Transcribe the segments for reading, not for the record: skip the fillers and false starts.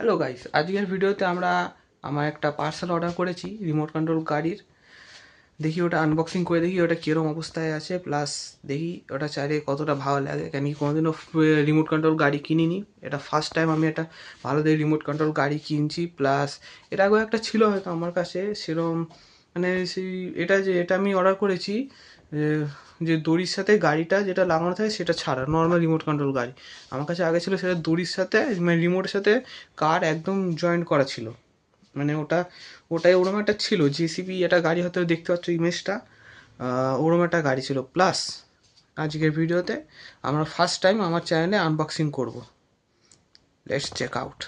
Hello guys, আজকের ভিডিওতে আমরা আমার একটা পার্সেল অর্ডার করেছি রিমোট কন্ট্রোল গাড়ির। দেখি ওটা আনবক্সিং করে দেখি ওটা কীরকম অবস্থায় আছে, প্লাস দেখি ওটা চাইলে কতটা ভালো লাগে। কেন কি কোনোদিনও রিমোট কন্ট্রোল গাড়ি কিনিনি, এটা ফার্স্ট টাইম আমি একটা ভালো দিয়ে রিমোট কন্ট্রোল গাড়ি কিনছি। প্লাস এর আগেও একটা ছিল হয়তো আমার কাছে সেরকম, মানে সেই এটা আমি অর্ডার করেছি যে দড়ির সাথে গাড়িটা যেটা লাগানো থাকে সেটা ছাড়া নর্মাল রিমোট কন্ট্রোল গাড়ি। আমার কাছে আগে ছিল সেটা দড়ির সাথে, মানে রিমোটের সাথে কার একদম জয়েন্ট করা ছিল। মানে ওটাই ওরকম একটা ছিল, জেসিবি একটা গাড়ি, হয়তো দেখতে পাচ্ছ ইমেজটা, ওরকম একটা গাড়ি ছিল। প্লাস আজকের ভিডিওতে আমরা ফার্স্ট টাইম আমার চ্যানেলে আনবক্সিং করব। Let's check out.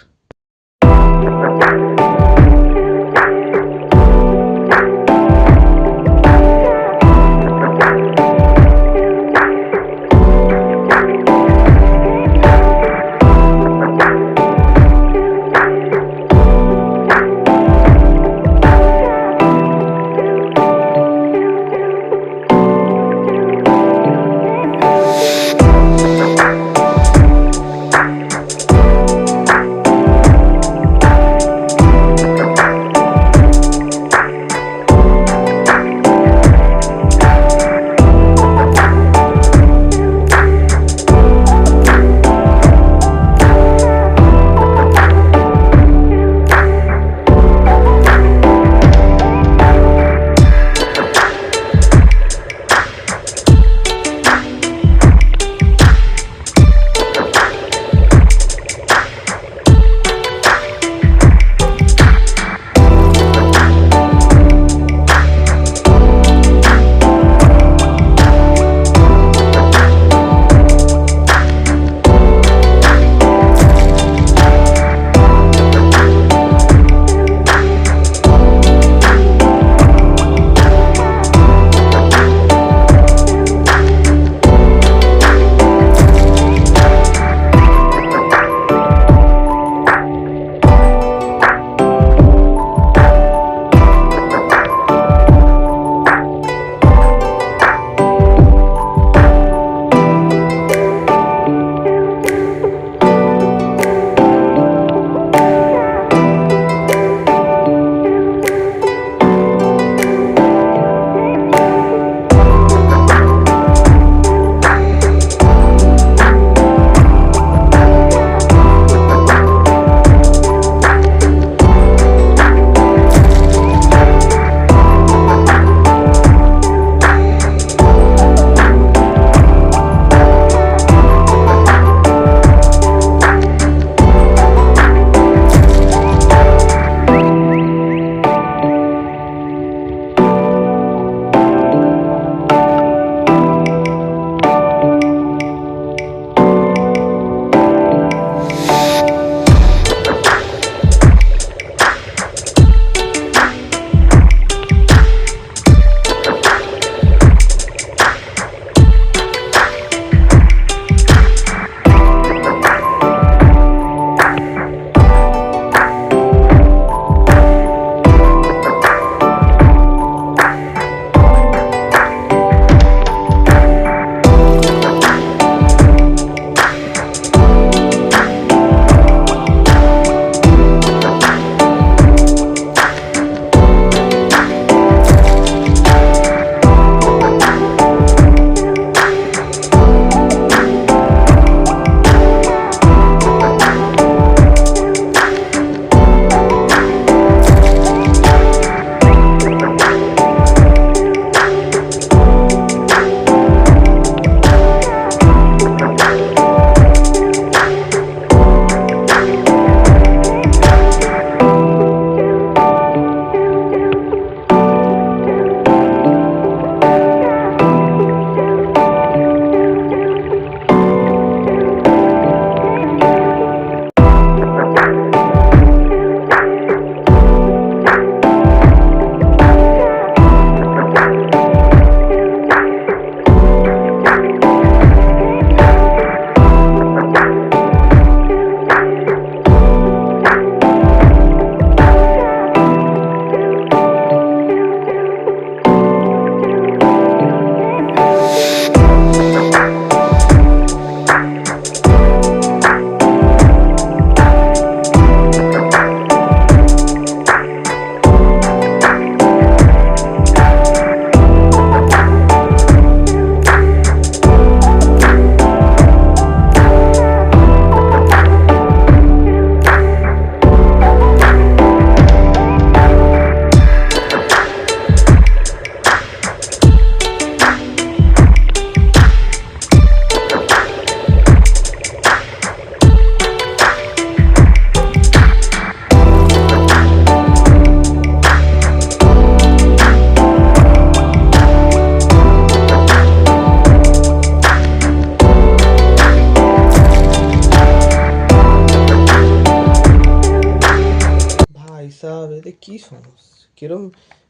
সাব, এতে কী সমস্যা, কিরম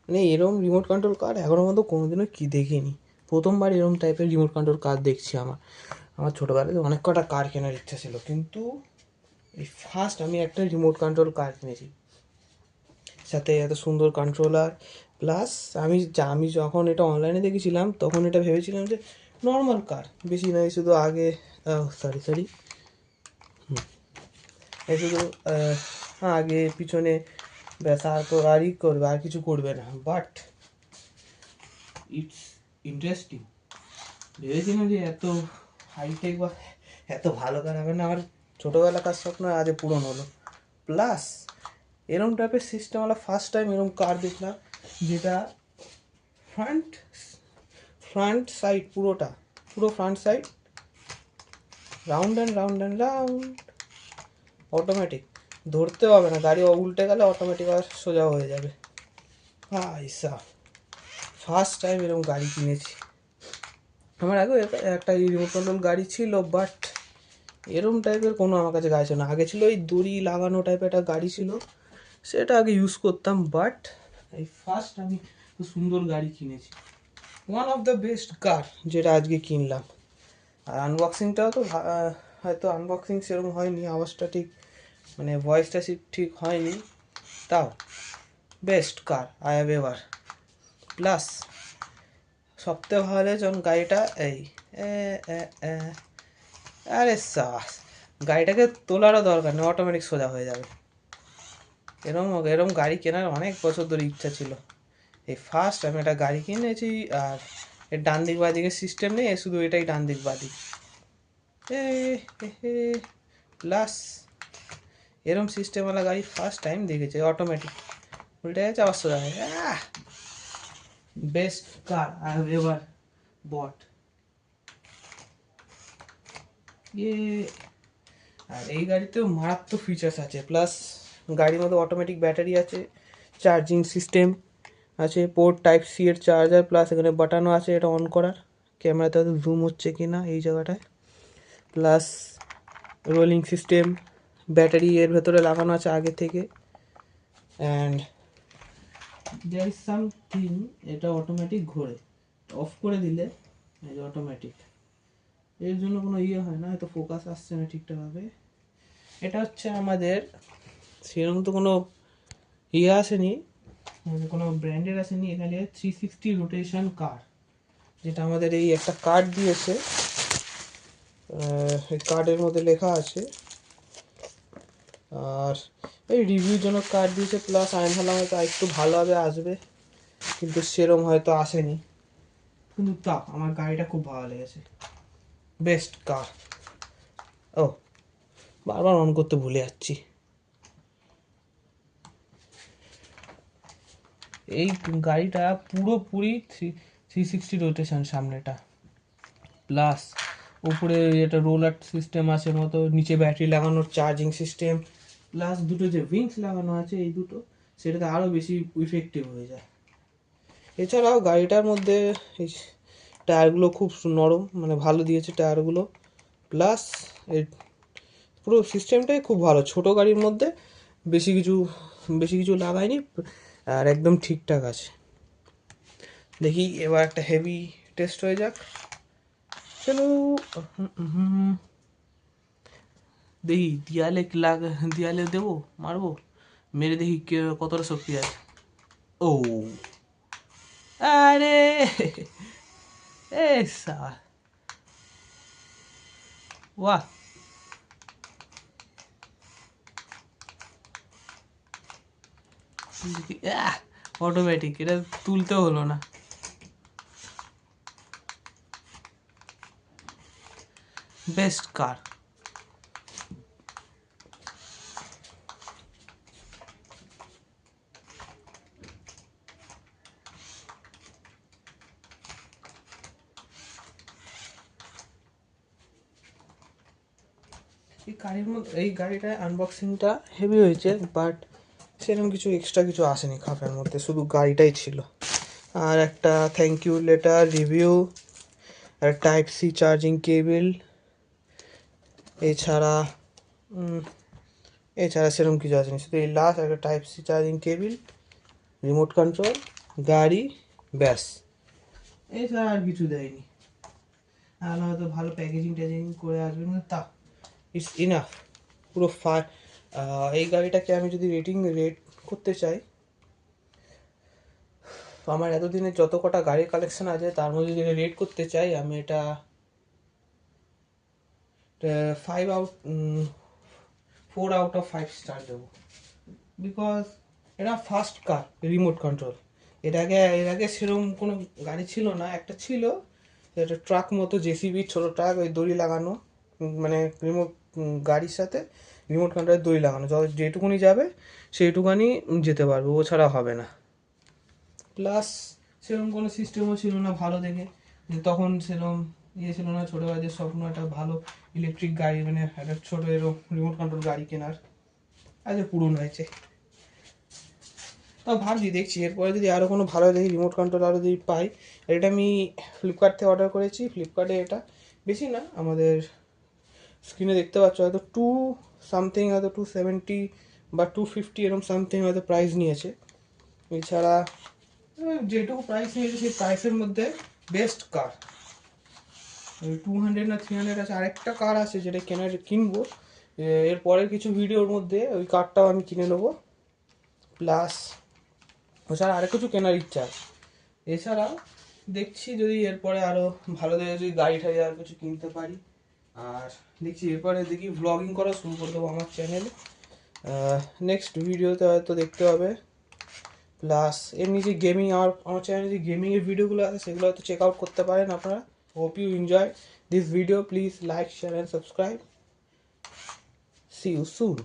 মানে এরম রিমোট কন্ট্রোল কার এখনো পর্যন্ত কোনোদিনও কি দেখিনি, প্রথমবার এরম টাইপের রিমোট কন্ট্রোল কার দেখছি। আমার ছোটোবেলাতে অনেক কটা কার কেনার ইচ্ছা ছিল, কিন্তু এই ফার্স্ট আমি একটা রিমোট কন্ট্রোল কার কিনেছি, সাথে এত সুন্দর কন্ট্রোলার। প্লাস আমি যখন এটা অনলাইনে দেখেছিলাম তখন এটা ভেবেছিলাম যে নর্মাল কার, বেশি নয়, শুধু আগে সরি এই শুধু আগে পিছনে ব্যাস, আর তো আরই করবে, আর কিছু করবে না। বাট ইটস ইন্টারেস্টিং, ভেবেছিলাম যে এত হাইটেক বা এত ভালো কার হবে না। আমার ছোটোবেলাকার স্বপ্ন আজ পূরণ হলো। প্লাস এরম টাইপের সিস্টেমওয়ালা ফার্স্ট টাইম এরম কার দেখলাম, যেটা ফ্রন্ট সাইড পুরো front side round round automatic, ধরতে হবে না, গাড়ি উল্টে গেলে অটোমেটিক আর সোজা হয়ে যাবে। আইসা ফার্স্ট টাইম এরকম গাড়ি কিনেছি। আমার আগেও একটা রিমোট কন্ট্রোল গাড়ি ছিল, বাট এরম টাইপের কোনো আমার কাছে গাড়ি ছিল না। আগে ছিল ওই দড়ি লাগানো টাইপের একটা গাড়ি ছিল, সেটা আগে ইউজ করতাম। বাট এই ফার্স্ট আমি সুন্দর গাড়ি কিনেছি, one of the best car যেটা আজকে কিনলাম। আর আনবক্সিংটাও তো হয়তো আনবক্সিং সেরকম হয়নি, আওয়াজটা ঠিক মানে ভয়েসটা ঠিক হয়নি, তাও best car I have ever. Plus সবথেকে ভালো লাগে যখন গাড়িটা আরে সাস, গাড়িটাকে তোলারও দরকার নেই, অটোমেটিক সোজা হয়ে যাবে। এরম গাড়ি কেনার অনেক বছর ধরে ইচ্ছা ছিল, এই ফার্স্ট আমি একটা গাড়ি কিনেছি। আর এর ডান দিক বাঁ দিকের সিস্টেম নেই, শুধু এটাই ডান দিক বাঁ দিক। প্লাস এরম সিস্টেমওয়ালা গাড়ি ফার্স্ট টাইম দেখেছি, অটোমেটিক উল্টে গেছে আবার সোজা হয়ে গেছে। Best car I have ever bought. আর এই গাড়িতেও মারাত্মক ফিচার্স আছে, প্লাস গাড়ির মধ্যে অটোমেটিক ব্যাটারি আছে, চার্জিং সিস্টেম আছে, পোর্ট টাইপ সি এর চার্জার, প্লাস এখানে বাটনও আছে এটা অন করার, ক্যামেরাতে হয়তো জুম হচ্ছে কি না এই জায়গাটায়। প্লাস রোলিং সিস্টেম, ব্যাটারি এর ভেতরে লাগানো আছে আগে থেকে। অ্যান্ড দেয়ার ইজ সামথিং, এটা অটোমেটিক ঘোরে, অফ করে দিলে এই যে অটোমেটিক, এর জন্য কোনো হয় না, হয়তো ফোকাস আসছে না ঠিকঠাকভাবে। এটা হচ্ছে আমাদের সেরকম তো কোনো আসেনি, মানে কোনো ব্র্যান্ডের আসেনি, এখানে 360 রোটেশন কার, যেটা আমাদের এই একটা কার্ড দিয়েছে, এই কার্ডের মধ্যে লেখা আছে। আর এই রিভিউর জন্য কার্ড দিয়েছে, প্লাস আমি ভাবলাম হয়তো একটু ভালোভাবে আসবে, কিন্তু সেরম হয়তো আসেনি। কিন্তু তা আমার গাড়িটা খুব ভালো লেগেছে, বেস্ট কার। ও বারবার অন করতে ভুলে যাচ্ছি। এই গাড়িটা পুরোপুরি 360 রোটেশন সামনেটা, প্লাস উপরে এটা রোলার সিস্টেম আছে মতো, নিচে ব্যাটারি লাগানোর চার্জিং সিস্টেম, প্লাস দুটো যে উইংস লাগানো আছে এই দুটো, সেটাতে আরও বেশি ইফেক্টিভ হয়ে যায়। এছাড়াও গাড়িটার মধ্যে এই টায়ারগুলো খুব নরম, মানে ভালো দিয়েছে টায়ারগুলো। প্লাস এই পুরো সিস্টেমটাই খুব ভালো, ছোটো গাড়ির মধ্যে বেশি কিছু লাগায়নি, আর একদম ঠিকঠাক আছে। দেখি এবার একটা হেভি টেস্ট হয়ে যাক, চলো। দেখি দেয়ালে দেবো, মারবো, মেরে দেখি কতটা শক্তি আছে। ও আরে বাহ, অটোমেটিক, এটা তুলতেও হলো না। Best car. এই গাড়িটার আনবক্সিংটা হেভি হয়েছে, বাট সেরকম কিছু এক্সট্রা কিছু আসেনি খাপের মধ্যে, শুধু গাড়িটাই ছিল। আর একটা থ্যাংক ইউ লেটার, রিভিউ, আর টাইপ সি চার্জিং কেবল, এছাড়া এছাড়া সেরকম কিছু আসেনি, শুধু এই লাস্ট একটা type C charging table, remote control, গাড়ি, ব্যাস। এছাড়া আর কিছু দেয়নি। আর হয়তো ভালো প্যাকেজিং ট্যাকেজিং করে আসবে, কিন্তু তা ইটস ইনাফ পুরো এই গাড়িটাকে আমি যদি রেট করতে চাই, তো আমার এতদিনের যত কটা গাড়ির কালেকশন আছে তার মধ্যে যদি রেট করতে চাই, আমি এটা 4 out of 5 স্টার দেবো। বিকজ এটা ফার্স্ট কার রিমোট কন্ট্রোল। এর আগে সেরকম কোনো গাড়ি ছিল না, একটা ছিল একটা ট্রাক মতো, জেসিবি ছোটো ট্রাক, ওই দড়ি লাগানো, মানে রিমোট গাড়ির সাথে রিমোট কন্ট্রোলের দড়ি লাগানো, যেটুকুনি যাবে সেইটুকুনি যেতে পারবে, ও ছাড়া হবে না। প্লাস সেরকম কোনো সিস্টেমও ছিল না ভালো দেখে, তখন সেরকম ছিল না। ছোটোবেলাদের স্বপ্ন একটা ভালো ইলেকট্রিক গাড়ি, মানে একটা ছোটো এরকম রিমোট কন্ট্রোল গাড়ি কেনার, আজ পূরণ হয়েছে। তাও ভাবছি, দেখছি এরপরে যদি আরও কোনো ভালো দেখি রিমোট কন্ট্রোল আরও যদি পাই। এটা আমি ফ্লিপকার্ট থেকে অর্ডার করেছি। ফ্লিপকার্টে এটা বেশি না, আমাদের স্ক্রিনে দেখতে পাচ্ছ হয়তো 2 সামথিং, হয়তো 270 বা 250 এরকম সামথিং হয়তো প্রাইস নিয়েছে। এছাড়া যেটুকু প্রাইস নিয়েছে সেই প্রাইসের মধ্যে বেস্ট কার। 200 না 300 আছে, আরেকটা কার আছে যেটা কিনবো এর পরের কিছু ভিডিওর মধ্যে, ওই কারটাও আমি কিনে নেবো। প্লাস ওছাড়া আরেক কিছু কেনার ইচ্ছা আছে। এছাড়া দেখছি যদি এরপরে আরও ভালো দেখে যদি গাড়ি ঠাড়ি আর কিছু কিনতে পারি। আর দেখছি এরপরে দেখি ভ্লগিং করা শুরু করে দেবো আমার চ্যানেলে। নেক্সট ভিডিওতে হয়তো দেখতে হবে। প্লাস এমনি যে গেমিং, আমার চ্যানেলে যে গেমিংয়ের ভিডিওগুলো আছে সেগুলো হয়তো চেক আউট করতে পারেন আপনারা। Hope you enjoy this video, please like, share and subscribe. See you soon.